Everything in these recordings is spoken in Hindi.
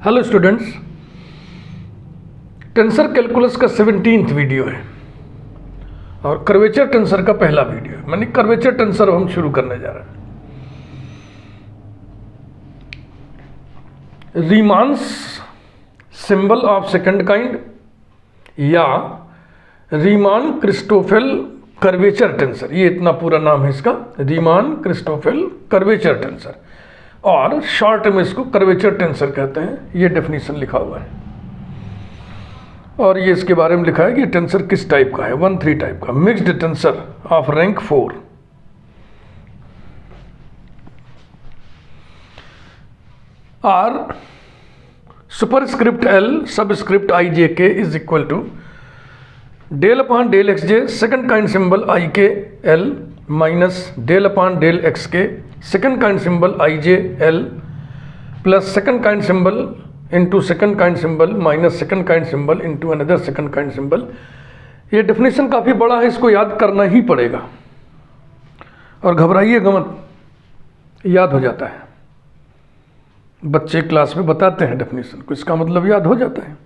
हेलो स्टूडेंट्स, टेंसर कैलकुलस का 17th वीडियो है और कर्वेचर टेंसर का पहला वीडियो है। मानी कर्वेचर टेंसर हम शुरू करने जा रहे हैं। रीमान्स सिंबल ऑफ सेकंड काइंड या रीमान क्रिस्टोफेल कर्वेचर टेंसर, ये इतना पूरा नाम है इसका, रीमान क्रिस्टोफेल कर्वेचर टेंसर, और शॉर्ट में इसको कर्वेचर टेंसर कहते हैं। ये डेफिनेशन लिखा हुआ है और ये इसके बारे में लिखा है कि टेंसर किस टाइप का है। 1-3 टाइप का mixed tensor of rank 4 R superscript L subscript आई जे के is equal to del upon del x J second kind symbol आई के L minus del upon del x के सेकेंड काइंड सिंबल आई J L plus second kind symbol into second kind symbol minus second kind symbol into another second kind symbol. ये डेफिनेशन काफ़ी बड़ा है, इसको याद करना ही पड़ेगा और घबराइएगा मत, याद हो जाता है। बच्चे क्लास में बताते हैं डेफिनेशन को, इसका मतलब याद हो जाता है।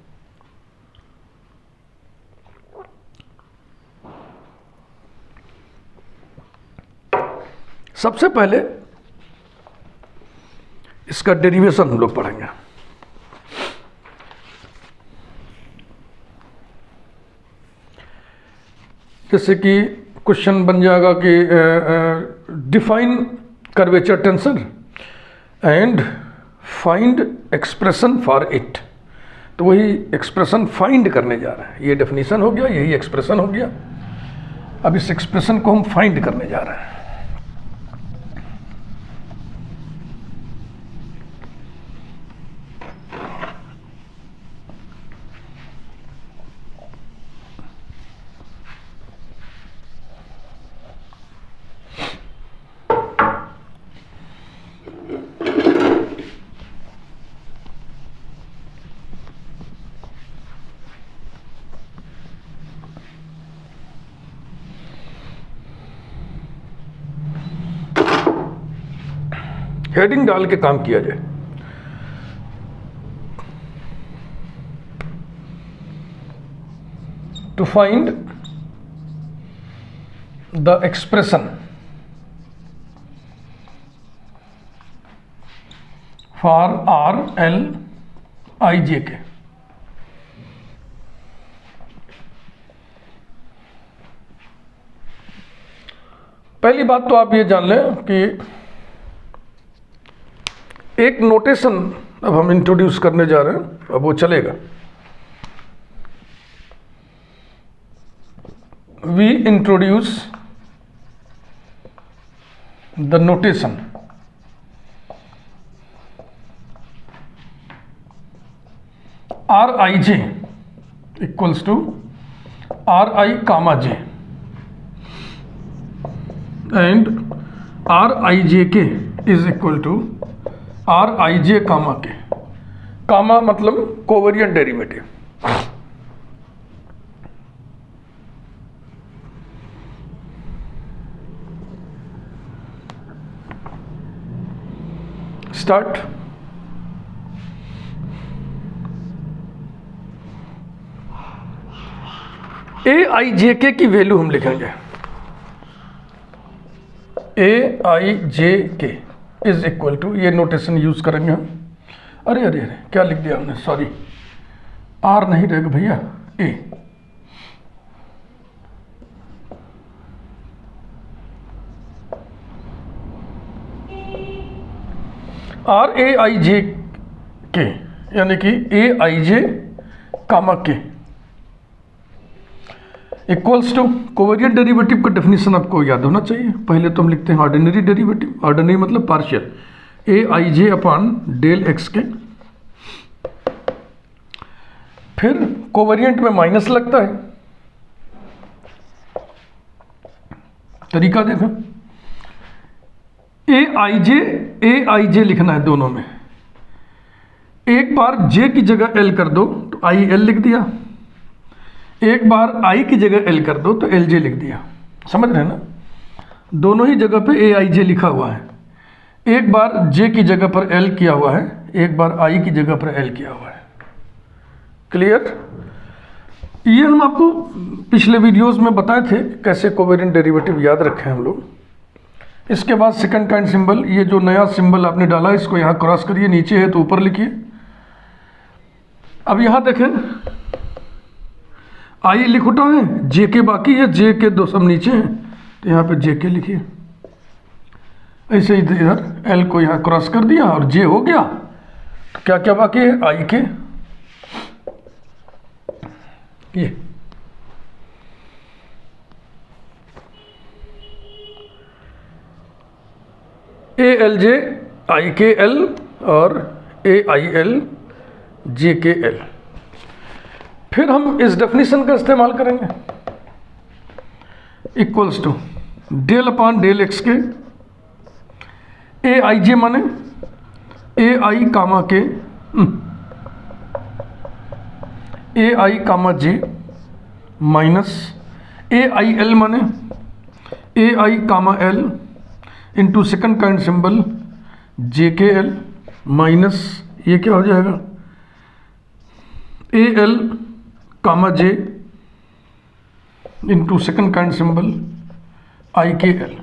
सबसे पहले इसका डेरिवेशन हम लोग पढ़ेंगे। जैसे कि क्वेश्चन बन जाएगा कि define curvature tensor and find expression for it. तो वही एक्सप्रेशन फाइंड करने जा रहे हैं। ये डेफिनेशन हो गया, यही एक्सप्रेशन हो गया। अब इस एक्सप्रेशन को हम फाइंड करने जा रहे हैं। हेडिंग डाल के काम किया जाए। To find the expression for R L I J K. पहली बात तो आप ये जान लें कि एक नोटेशन अब हम इंट्रोड्यूस करने जा रहे हैं, अब वो चलेगा। We introduce the notation R I J equals to R I comma J and R I जे के is equal to R I J comma K. Comma मतलब covariant derivative. Start. A I J K की वैल्यू हम लिखेंगे ए आई जे के इज इक्वल टू, ये नोटेशन यूज करेंगे हम। अरे अरे अरे क्या लिख दिया हमने, सॉरी, आर नहीं रहेगा भैया, ए। आर ए आई जे के यानी कि ए आई जे कामा के इक्वल्स टू कोवेरिएंट डेरिवेटिव का डेफिनेशन आपको याद होना चाहिए। पहले तो हम लिखते हैं ऑर्डिनरी डेरिवेटिव, ऑर्डिनरी मतलब partial, A I J upon del x के। फिर कोवेरिएंट में माइनस लगता है, तरीका देखो, ए आई जे लिखना है दोनों में। एक बार जे की जगह एल कर दो तो आई एल लिख दिया, एक बार आई की जगह एल कर दो तो एल जे लिख दिया। समझ रहे हैं ना, दोनों ही जगह पे ए आई जे लिखा हुआ है। एक बार जे की जगह पर एल किया हुआ है, एक बार आई की जगह पर एल किया हुआ है। क्लियर? ये हम आपको पिछले वीडियोस में बताए थे कैसे कोवेरिएंट डेरिवेटिव याद रखें हम लोग। इसके बाद सेकंड काइंड सिंबल, ये जो नया सिंबल आपने डाला इसको यहाँ क्रॉस करिए, नीचे है तो ऊपर लिखिए। अब यहाँ देखें आई लिख उठा है, जे के बाकी है, जे के दो सब नीचे हैं तो यहाँ पे जे के लिखिए। ऐसे इधर एल को यहाँ क्रॉस कर दिया और जे हो गया। तो क्या क्या बाकी है? आई के ये ए एल जे आई के एल और ए आई एल जे के एल। फिर हम इस डेफिनेशन का इस्तेमाल करेंगे, equals to del upon del x के ए आई जे माने ए आई कामा के A I comma J minus A I L माने A I comma L into second kind symbol J के एल माइनस ये क्या हो जाएगा A L comma J into second kind symbol आई के एल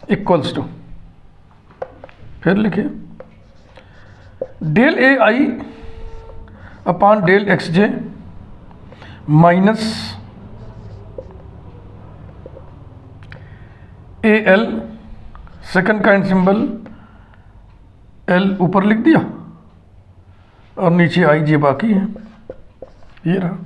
इक्वल्स टू, फिर लिखिए डेल ए आई upon del x J minus ए L second kind symbol L ऊपर लिख दिया और नीचे आई जे बाकी है, ये रहा।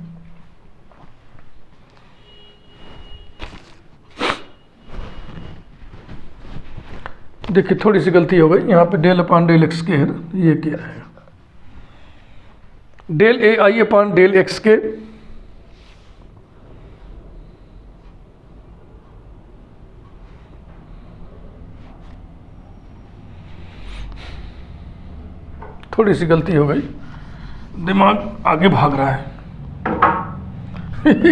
देखिए थोड़ी सी गलती हो गई, यहाँ पे डेल अपॉन डेल एक्स के है, ये क्या है डेल ए आई अपॉन डेल एक्स के थोड़ी सी गलती हो गई, दिमाग आगे भाग रहा है।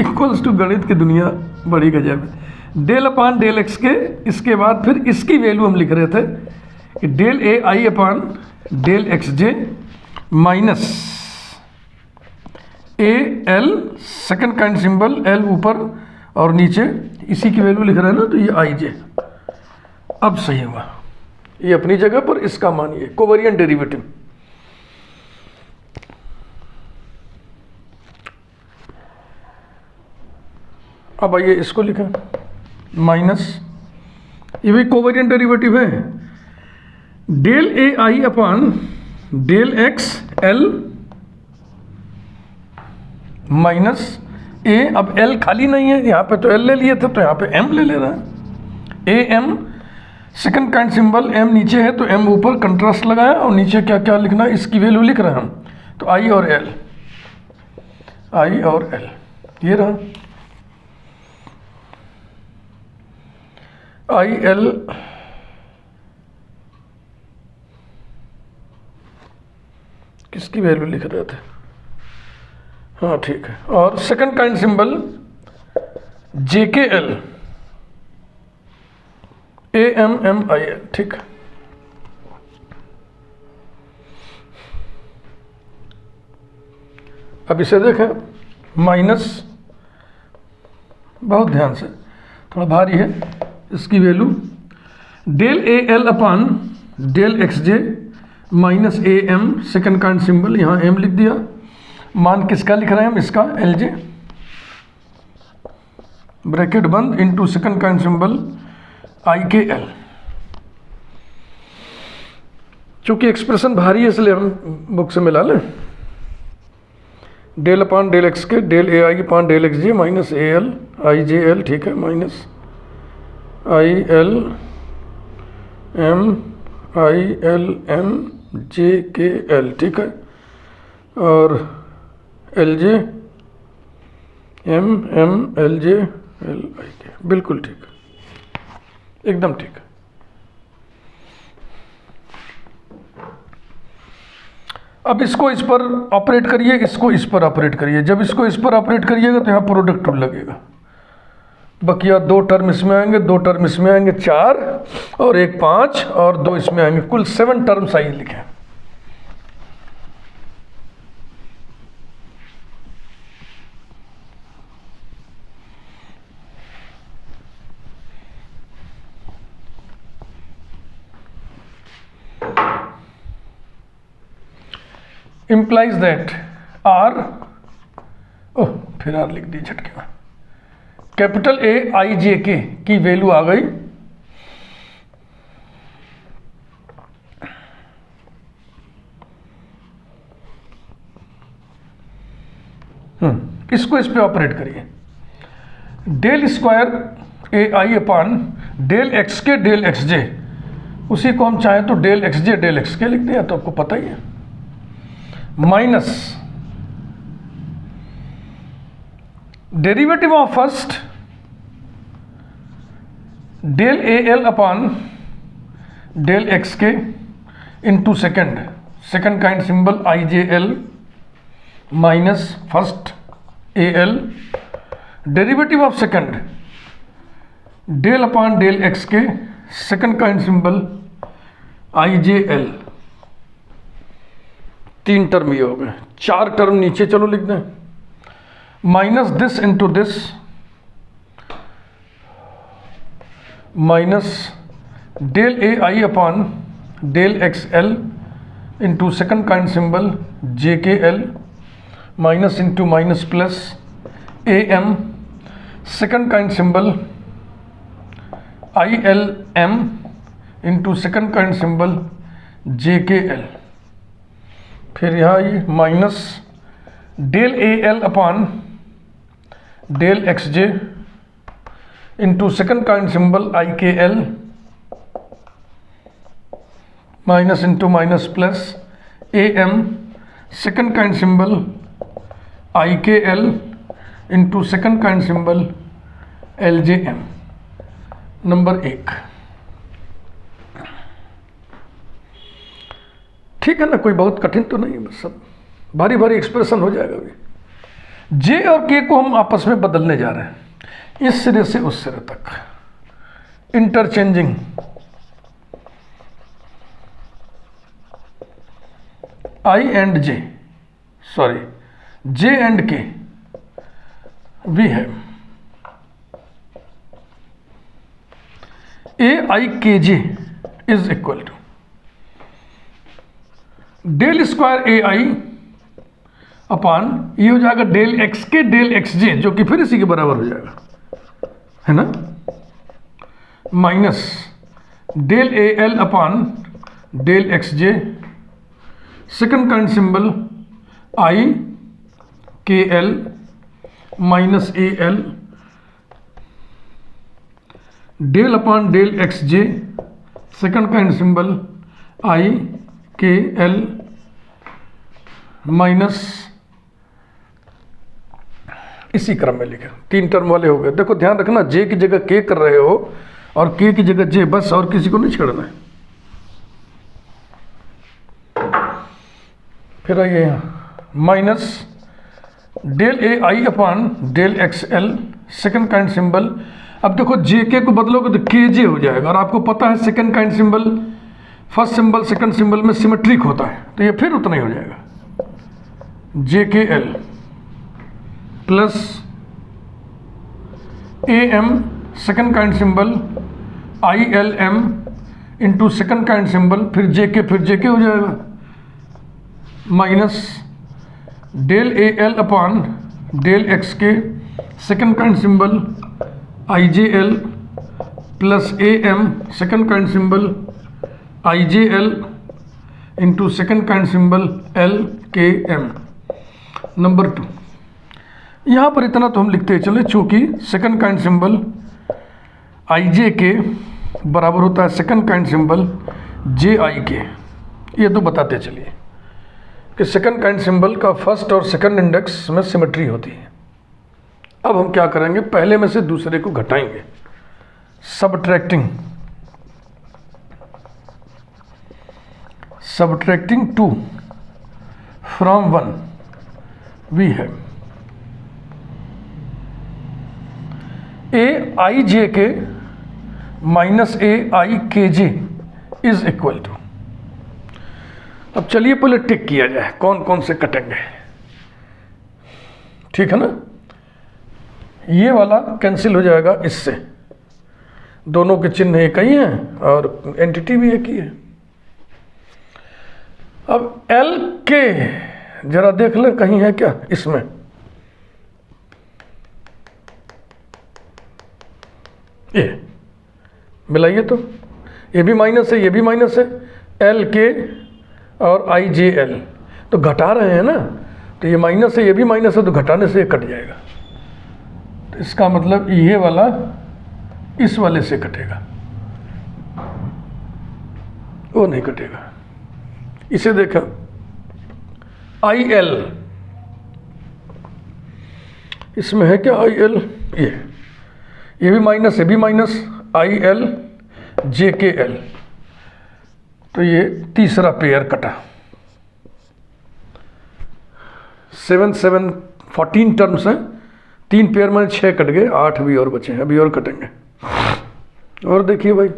इक्वल्स टू गणित की दुनिया बड़ी गजब है। डेल अपॉन डेल एक्स के, इसके बाद फिर इसकी वैल्यू हम लिख रहे थे कि डेल ए आई upon del x J minus ए L second kind symbol L ऊपर और नीचे इसी की वैल्यू लिख रहे हैं ना, तो ये आई जे अब सही हुआ, ये अपनी जगह पर, इसका मानिए कोवेरिएंट डेरिवेटिव। अब आइए इसको लिखें माइनस, ये भी कोवेरिएंट डेरिवेटिव है, del A I upon del x L minus A, अब एल खाली नहीं है, यहाँ पे तो एल ले लिए थे तो यहाँ पे एम ले ले रहा है, A M second kind symbol M नीचे है तो एम ऊपर कंट्रास्ट लगाया और नीचे क्या क्या लिखना है इसकी वैल्यू लिख रहे हैं हम, तो आई और एल, आई और एल ये रहा, आई एल किसकी वैल्यू लिख रहे थे, हाँ ठीक है, और सेकंड काइंड सिंबल जे के L A M M I L, ठीक है। अब इसे देखें माइनस, बहुत ध्यान से, थोड़ा भारी है, इसकी value del A L upon del x J minus A M second kind symbol, यहाँ एम लिख दिया, मान किसका लिख रहे हैं हम, इसका एल जे ब्रैकेट बंद इनटू सेकेंड काइंड सिंबल आई के एल। चूंकि एक्सप्रेशन भारी है इसलिए हम बुक से मिला लें, डेल अपॉन डेल एक्स के del A I upon del x J minus A L I J L, ठीक है, minus I L M I L M J के एल, ठीक है, और L J M M L J L I K, बिल्कुल ठीक है, एकदम ठीक है। अब इसको इस पर ऑपरेट करिए, इसको इस पर ऑपरेट करिए, जब इसको इस पर ऑपरेट करिएगा तो यहाँ प्रोडक्ट रूल लगेगा, बकिया 2 टर्म इसमें आएंगे, 2 टर्म इसमें आएंगे, 4 और 1 5 और 2 इसमें आएंगे, कुल 7 टर्म्स आई लिखे। implies that R, ओह फिर R लिख दी झटके में, capital A I J K की वैल्यू आ गई इसको इस पे ऑपरेट करिए, डेल स्क्वायर ए आई अपान डेल एक्स के डेल एक्स जे, उसी को हम चाहें तो del x J del x K लिख दें, तो आपको पता ही है, minus derivative of first del A L upon del x K into second kind symbol I J L minus first A L, derivative of second del upon del x के सेकेंड काइंड सिंबल आई जे एल, 3 टर्म ये हो गए, 4 टर्म नीचे चलो लिख दें, minus this into this minus del A I upon del x L into second kind symbol J के L minus into minus plus A M second kind symbol I L M into second kind symbol J के एल, फिर यहाँ ये minus del A L upon del x J into second kind symbol आई के L minus into minus plus A M second kind symbol आई के L into second kind symbol L J M. Number 1 ठीक है ना, कोई बहुत कठिन तो नहीं है, बस सब भारी भारी एक्सप्रेशन हो जाएगा अभी। जे और के को हम आपस में बदलने जा रहे हैं, इस सिरे से उस सिरे तक, interchanging i and j, sorry j and k, we have a i k j is equal to del square A I upon ये हो जाएगा डेल एक्स के डेल एक्स जे, जो कि फिर इसी के बराबर हो जाएगा, है ना, माइनस डेल ए एल अपान डेल एक्स जे सेकेंड काइंड सिंबल आई के एल माइनस ए l del upon del x जे सेकेंड काइंड सिंबल आई के एल माइनस, इसी क्रम में लिखे, 3 टर्म वाले हो गए। देखो ध्यान रखना, जे की जगह के कर रहे हो और के की जगह जे, बस, और किसी को नहीं छेड़ना है। फिर आइए यहाँ माइनस डेल ए आई upon del x l second kind symbol, अब देखो जे के को बदलोगे तो के जे हो जाएगा, और आपको पता है second kind symbol first symbol second symbol में सिमेट्रिक होता है, तो ये फिर उतना ही हो जाएगा, जे के l plus A M second kind symbol I L M into second kind symbol फिर जे के हो जाएगा, minus del A L upon del x के second kind symbol I J L plus A M second kind symbol I J L into second kind symbol L के एम। नंबर 2, यहाँ पर इतना तो हम लिखते चले, चूँकि सेकेंड काइंड सिंबल आई जे के बराबर होता है सेकेंड काइंड सिंबल जे आई के, ये तो बताते चलिए कि सेकेंड काइंड सिंबल का फर्स्ट और सेकेंड इंडेक्स में सिमेट्री होती है। अब हम क्या करेंगे, पहले में से दूसरे को घटाएंगे, subtracting 2 from 1 we have A I जे के minus A i k j is equal to, अब चलिए पहले टिक किया जाए कौन कौन से कटेंगे, ठीक है ना। ये वाला कैंसिल हो जाएगा इससे, दोनों के चिन्ह एक ही हैं और एंटिटी भी एक ही है। अब एल के जरा देख लें कहीं है क्या इसमें, ये मिलाइए तो, ये भी माइनस है ये भी माइनस है, एल के और आई जे एल तो घटा रहे हैं ना, तो ये माइनस है ये भी माइनस है, तो घटाने से ये कट जाएगा। तो इसका मतलब ये वाला इस वाले से कटेगा, वो नहीं कटेगा। इसे देखा आई एल, इसमें है क्या आई एल, ये भी माइनस ये भी माइनस, आई एल जे के एल, तो ये तीसरा पेयर कटा। 7 7 14 टर्म्स हैं, 3 पेयर में 6 कट गए, 8 भी और बचे हैं, अभी और कटेंगे। और देखिए भाई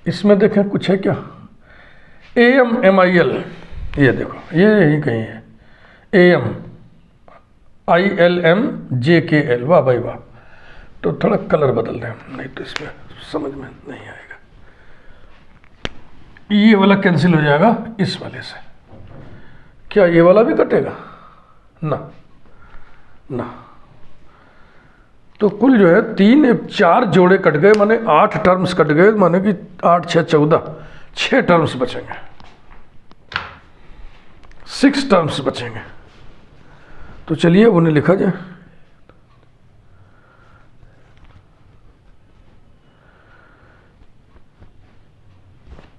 इसमें देखें कुछ है क्या, A M M I L, ये देखो ये यही कहीं है, A M I L M J के एल, वाह भाई वाह। तो थोड़ा कलर बदल दें, नहीं तो इसमें समझ में नहीं आएगा। ये वाला कैंसिल हो जाएगा इस वाले से, क्या ये वाला भी कटेगा ना, ना। तो कुल जो है 4 जोड़े कट गए, माने 8 टर्म्स कट गए, माने कि 8 6 14, 6 टर्म्स बचेंगे, 6 टर्म्स बचेंगे। तो चलिए उन्हें लिखा जाए।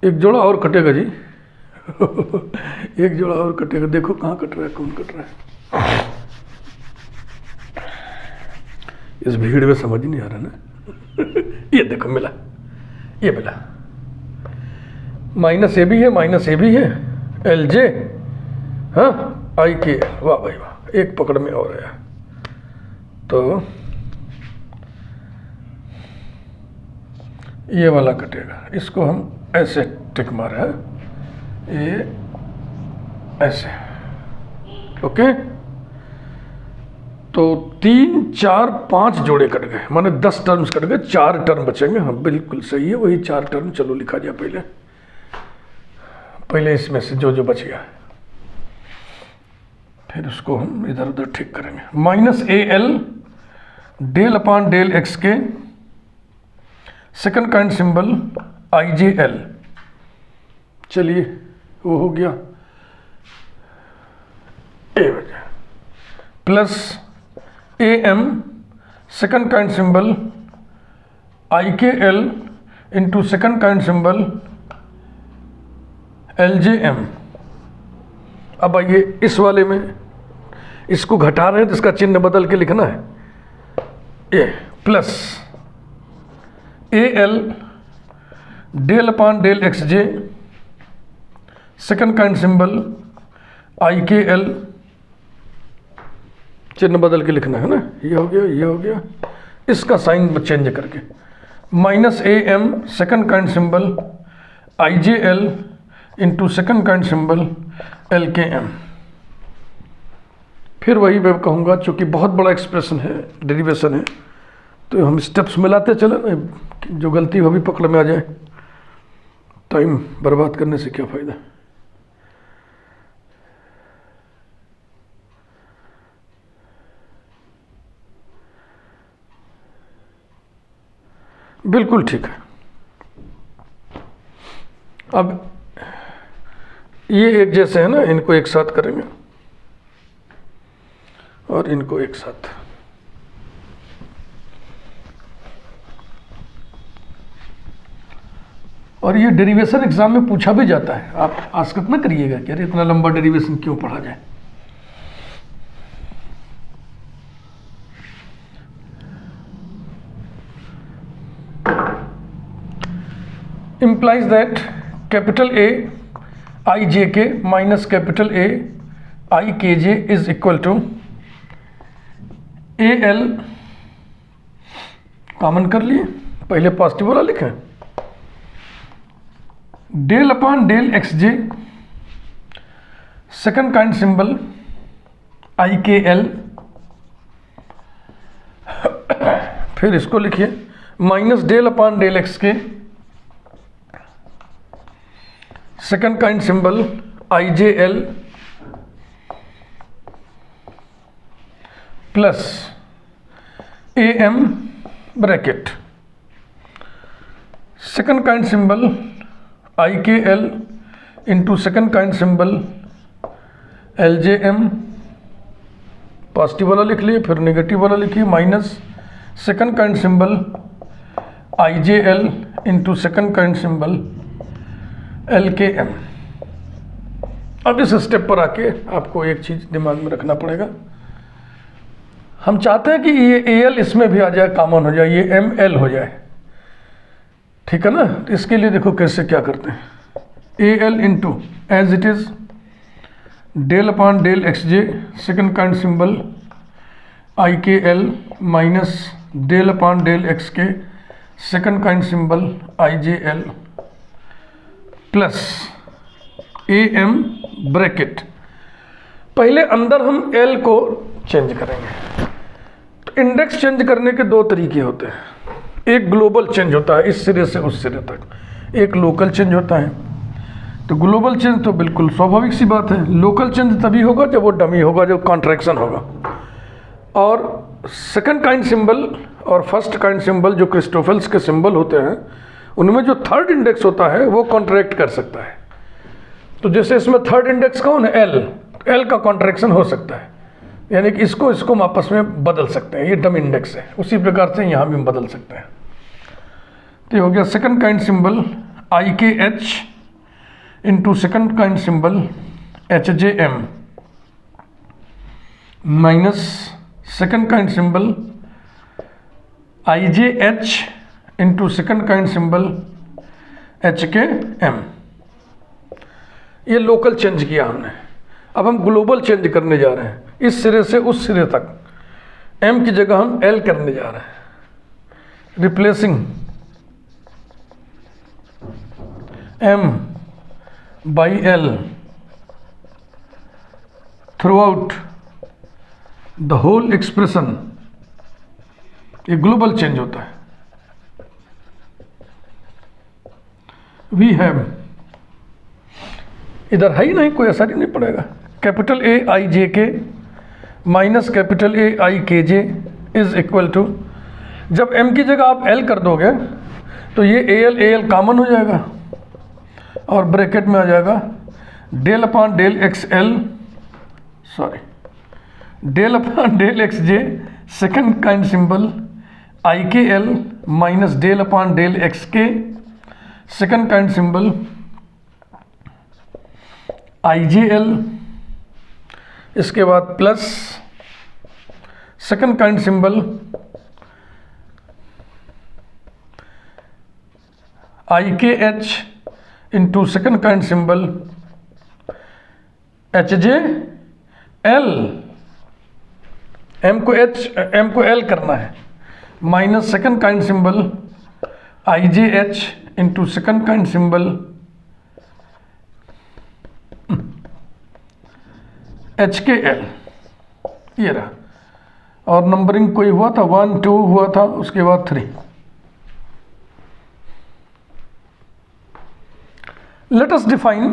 एक जोड़ा और कटेगा जी एक जोड़ा और कटेगा, देखो कहाँ कट रहा है, कौन कट रहा है। इस भीड़ में समझ ही नहीं आ रहा ना ये देखो मिला, ये मिला, माइनस ए भी है माइनस ए भी है, एल जे हाँ आई के, वाह भाई वाह, एक पकड़ में और आया। तो ये वाला कटेगा, इसको हम ऐसे टिक मार है, ये ऐसे, ओके। तो 3 4 5 जोड़े कट गए, माने 10 टर्म्स कट गए, 4 टर्म बचेंगे। हाँ बिल्कुल सही है, वही 4 टर्म। चलो लिखा जाए पहले इसमें से जो जो बच गया, फिर उसको हम इधर उधर ठीक करेंगे। माइनस ए l del upon del x k, second kind symbol आई जे एल, चलिए वो हो गया, ए बचा, plus A M second kind symbol आई के L into second kind symbol L J m. अब आइए इस वाले में, इसको घटा रहे हैं तो इसका चिन्ह बदल के लिखना है, a plus a l del upon del x j, second kind symbol आई के एल, चिन्ह बदल के लिखना है ना, ये हो गया ये हो गया, इसका साइन चेंज करके, minus A M second kind symbol I J L into second kind symbol L के एम। फिर वही मैं कहूँगा, चूँकि बहुत बड़ा एक्सप्रेशन है, डेरिवेशन है, तो हम स्टेप्स मिलाते चले ना, जो गलती हो भी पकड़ में आ जाए, टाइम बर्बाद करने से क्या फ़ायदा। बिल्कुल ठीक है। अब ये एक जैसे है ना, इनको एक साथ करेंगे और इनको एक साथ। और ये डेरिवेशन एग्जाम में पूछा भी जाता है, आप आस्कत ना करिएगा कि अरे इतना लंबा डेरिवेशन क्यों पढ़ा जाए। implies that capital A I j k minus capital A I k j is equal to a l common कर लिए, पहले पॉजिटिव वाला लिखें, del upon del x j, second kind symbol आई के एल, फिर इसको लिखिए minus del upon del x k, second kind symbol आई जे एल, प्लस ए m bracket, second kind symbol आई के L into second kind symbol L J m, positive वाला लिख लिए, फिर नेगेटिव वाला लिखिए, माइनस सेकंड काइंड सिंबल आई J L into second kind symbol L के एम। अब इस स्टेप पर आके आपको एक चीज़ दिमाग में रखना पड़ेगा, हम चाहते हैं कि ये ए एल इसमें भी आ जाए, कॉमन हो जाए, ये एम एल हो जाए, ठीक है ना। तो इसके लिए देखो कैसे क्या करते हैं, a l into as it is del upon del x J, second kind symbol आई के L minus del upon del x के, सेकेंड काइंड सिंबल आई जे एल, प्लस ए एम ब्रैकेट। पहले अंदर हम एल को चेंज करेंगे। तो इंडेक्स चेंज करने के दो तरीके होते हैं, एक ग्लोबल चेंज होता है इस सिरे से उस सिरे तक, एक लोकल चेंज होता है। तो ग्लोबल चेंज तो बिल्कुल स्वाभाविक सी बात है, लोकल चेंज तभी होगा जब वो डमी होगा, जब कॉन्ट्रैक्शन होगा। और सेकंड काइंड सिंबल और फर्स्ट काइंड सिंबल जो क्रिस्टोफल्स के सिंबल होते हैं, उनमें जो थर्ड इंडेक्स होता है वो कॉन्ट्रैक्ट कर सकता है। तो जैसे इसमें थर्ड इंडेक्स कौन है, एल, एल का कॉन्ट्रैक्शन हो सकता है, यानी कि इसको हम आपस में बदल सकते हैं, ये डम इंडेक्स है। उसी प्रकार से यहाँ भी हम बदल सकते हैं। तो ये हो गया सेकंड काइंड सिंबल आई k h into second kind symbol h j m minus second kind symbol आई j h into second kind symbol h k m. ये लोकल चेंज किया हमने। अब हम ग्लोबल चेंज करने जा रहे हैं, इस सिरे से उस सिरे तक एम की जगह हम एल करने जा रहे हैं, replacing M by L throughout the whole expression. ये ग्लोबल चेंज होता है। वी हैव, इधर है ही नहीं, कोई असर ही नहीं पड़ेगा, कैपिटल ए आई जे के minus capital A i k j is equal to, जब एम की जगह आप एल कर दोगे तो ये ए एल कॉमन हो जाएगा और ब्रैकेट में आ जाएगा del upon del x l, sorry del upon del x j, second kind symbol आई के L minus del upon del x k, second kind symbol आई जे एल, इसके बाद प्लस सेकंड काइंड सिंबल आई k h into second kind symbol h j l, m को एल करना है, माइनस सेकंड काइंड सिंबल आई j h into second kind symbol h k l, ये रहा। और नंबरिंग कोई हुआ था, 1 2 हुआ था, उसके बाद 3। Let us define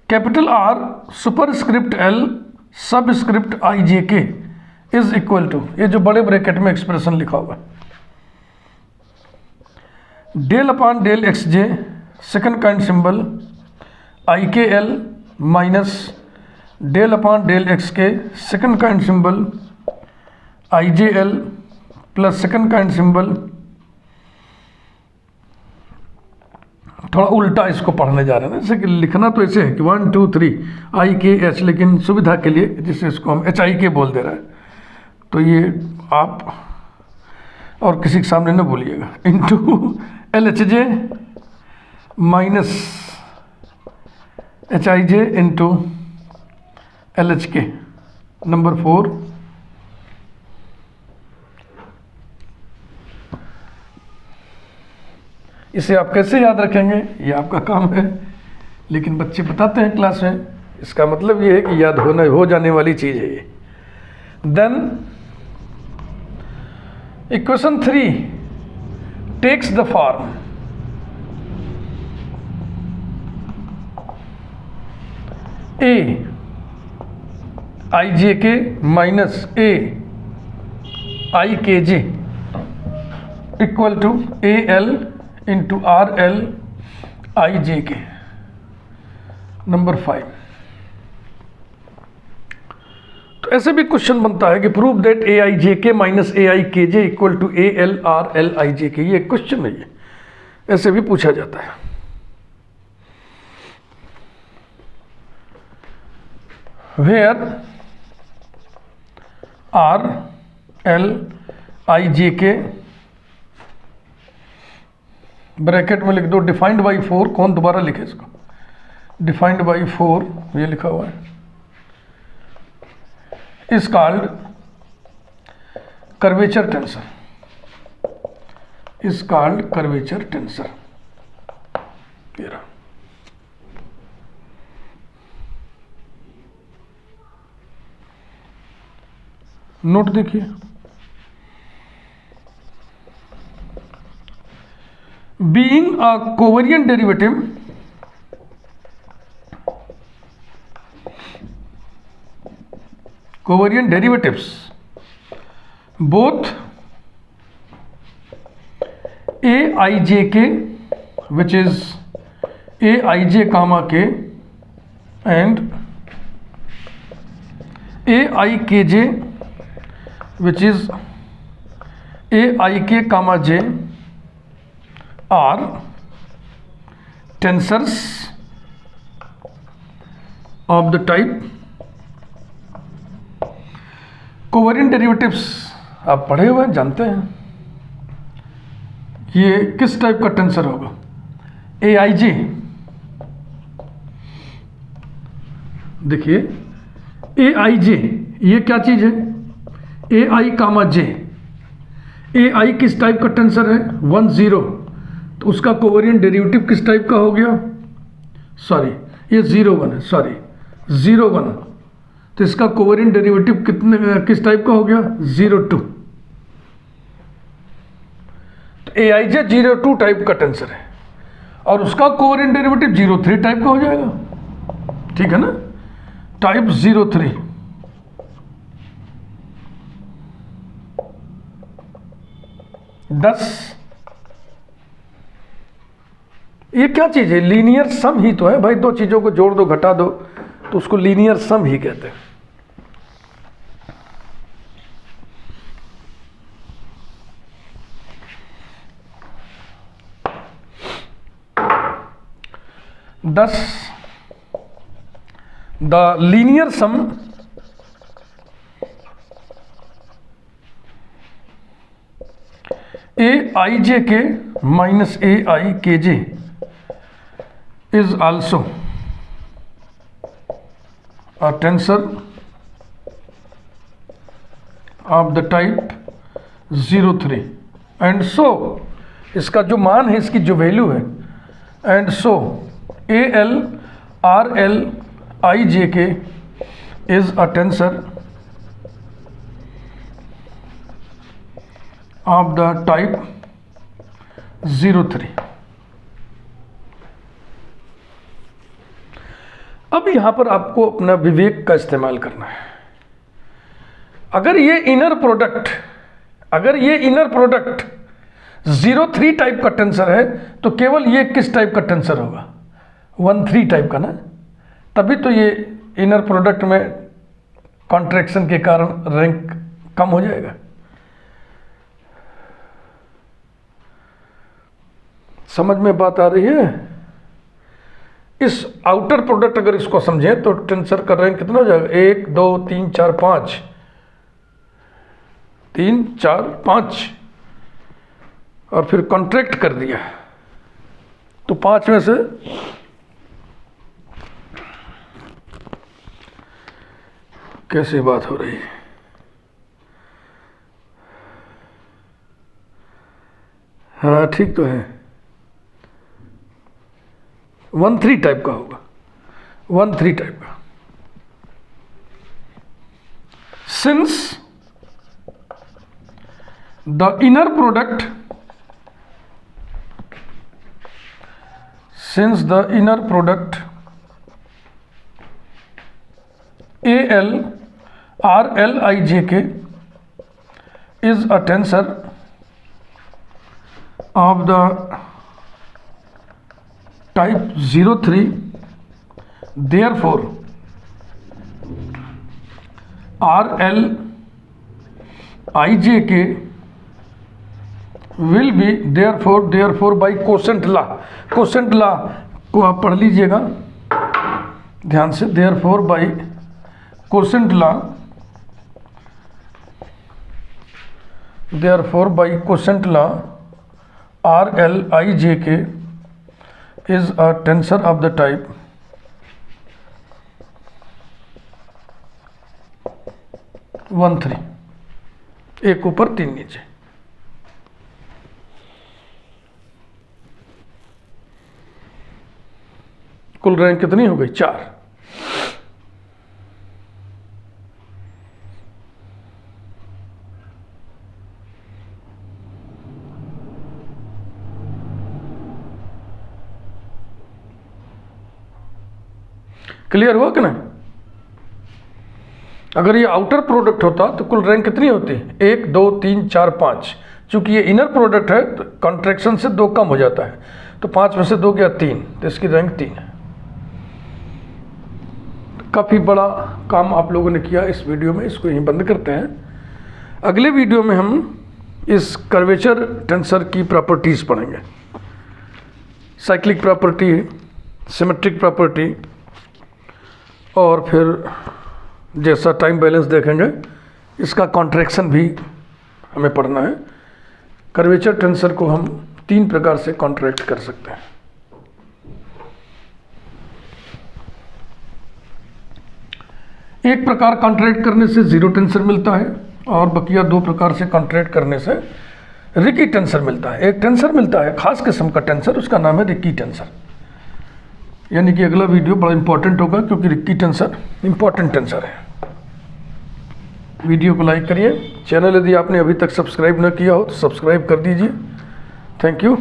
capital R superscript L subscript आई जे के इज इक्वल टू, ये जो बड़े ब्रैकेट में एक्सप्रेशन लिखा हुआ है, del upon del x j, second kind symbol आई के L minus del upon del x k, second kind symbol आई J L plus second kind symbol, थोड़ा उल्टा इसको पढ़ने जा रहे हैं, जैसे कि लिखना तो ऐसे है कि 1 2 3 आई के एच, लेकिन सुविधा के लिए जिससे इसको हम एच आई के बोल दे रहे हैं, तो ये आप और किसी के सामने न बोलिएगा, into L H J minus HIJ into LHK। Number 4, इसे आप कैसे याद रखेंगे ये आपका काम है, लेकिन बच्चे बताते हैं क्लास में, इसका मतलब ये है कि याद हो जाने वाली चीज़ है ये। Then equation 3 takes the form A IJK minus A IKJ equal to AL into RL IJK। Number 5, तो ऐसे भी क्वेश्चन बनता है कि prove that AIJK minus AIKJ equal to AL RL IJK। ये क्वेश्चन है, ये ऐसे भी पूछा जाता है। Where RL IJK ब्रैकेट में लिख दो, डिफाइंड बाई 4, कौन दोबारा लिखे इसको, डिफाइंड बाई 4 ये लिखा हुआ है, is called curvature tensor, is called curvature tensor. Note देखिए, being a covariant derivative covariant derivatives both aijk which is aij comma k and aikj which is aik comma j are tensors of the type covariant derivatives. आप पढ़े हुए हैं, जानते हैं ये किस टाइप का टेंसर होगा। AIJ, देखिए AIJ ये क्या चीज है, AI कामा J। AI किस टाइप का टेंसर है, 1 0, तो उसका कोवेरिएंट डेरिवेटिव किस टाइप का हो गया, सॉरी ये 0 1 है, सॉरी 0 1, तो इसका कोवेरिएंट डेरिवेटिव किस टाइप का हो गया, 0 2। तो AIJ 0 2 टाइप का टेंसर है और उसका कोवेरिएंट डेरिवेटिव 0 3 टाइप का हो जाएगा, ठीक है ना, टाइप 0 3। ये क्या चीज है, लीनियर सम ही तो है भाई, दो चीजों को जोड़ दो घटा दो तो उसको लीनियर सम ही कहते हैं। The linear sum AIJK minus AIKJ is also a tensor of the type 0 3 and so इसका जो मान है, इसकी जो वैल्यू है, and so AL RL IJK is a tensor of the type 0 3। अब यहां पर आपको अपना विवेक का इस्तेमाल करना है। अगर ये इनर प्रोडक्ट 0 3 टाइप का टेंसर है तो केवल ये किस टाइप का टेंसर होगा, 1 3 टाइप का ना, तभी तो ये इनर प्रोडक्ट में कॉन्ट्रैक्शन के कारण रैंक कम हो जाएगा। समझ में बात आ रही है। इस आउटर प्रोडक्ट अगर इसको समझें तो टेंसर का रैंक कितना हो जाएगा, 1 2 3 4 5, 3 4 5 और फिर कॉन्ट्रैक्ट कर दिया तो 5 में से कैसे बात हो रही है? हाँ ठीक तो है। 1-3 टाइप का होगा, 1-3 टाइप का। Since the inner product ALRLIJK is a tensor of the type 03, therefore RLIJK will be therefore by quotient law को आप पढ़ लीजिएगा ध्यान से। therefore by quotient law RLIJK is a tensor of the type 1-3, एक ऊपर 3 नीचे। कुल रैंक कितनी हो गई? 4। क्लियर हुआ कि नहीं? अगर ये आउटर प्रोडक्ट होता तो कुल रैंक कितनी होती? 1 2 3 4 5। चूंकि ये इनर प्रोडक्ट है तो कॉन्ट्रैक्शन से 2 कम हो जाता है, तो 5 में से 2 गया 3, तो इसकी रैंक 3 है। काफ़ी बड़ा काम आप लोगों ने किया इस वीडियो में, इसको यहीं बंद करते हैं। अगले वीडियो में हम इस कर्वेचर टेंसर की प्रॉपर्टीज़ पढ़ेंगे, साइक्लिक प्रॉपर्टी, सिमेट्रिक प्रॉपर्टी, और फिर जैसा टाइम बैलेंस देखेंगे इसका कॉन्ट्रैक्शन भी हमें पढ़ना है। कर्वेचर टेंसर को हम 3 प्रकार से कॉन्ट्रैक्ट कर सकते हैं। एक प्रकार कॉन्ट्रैक्ट करने से जीरो टेंसर मिलता है, और बकिया 2 प्रकार से कॉन्ट्रैक्ट करने से रिकी टेंसर मिलता है। एक टेंसर मिलता है खास किस्म का टेंसर, उसका नाम है रिकी टेंसर। यानी कि अगला वीडियो बड़ा इंपॉर्टेंट होगा, क्योंकि रिकी टेंसर इंपॉर्टेंट टेंसर है। वीडियो को लाइक करिए, चैनल यदि आपने अभी तक सब्सक्राइब न किया हो तो सब्सक्राइब कर दीजिए। Thank you.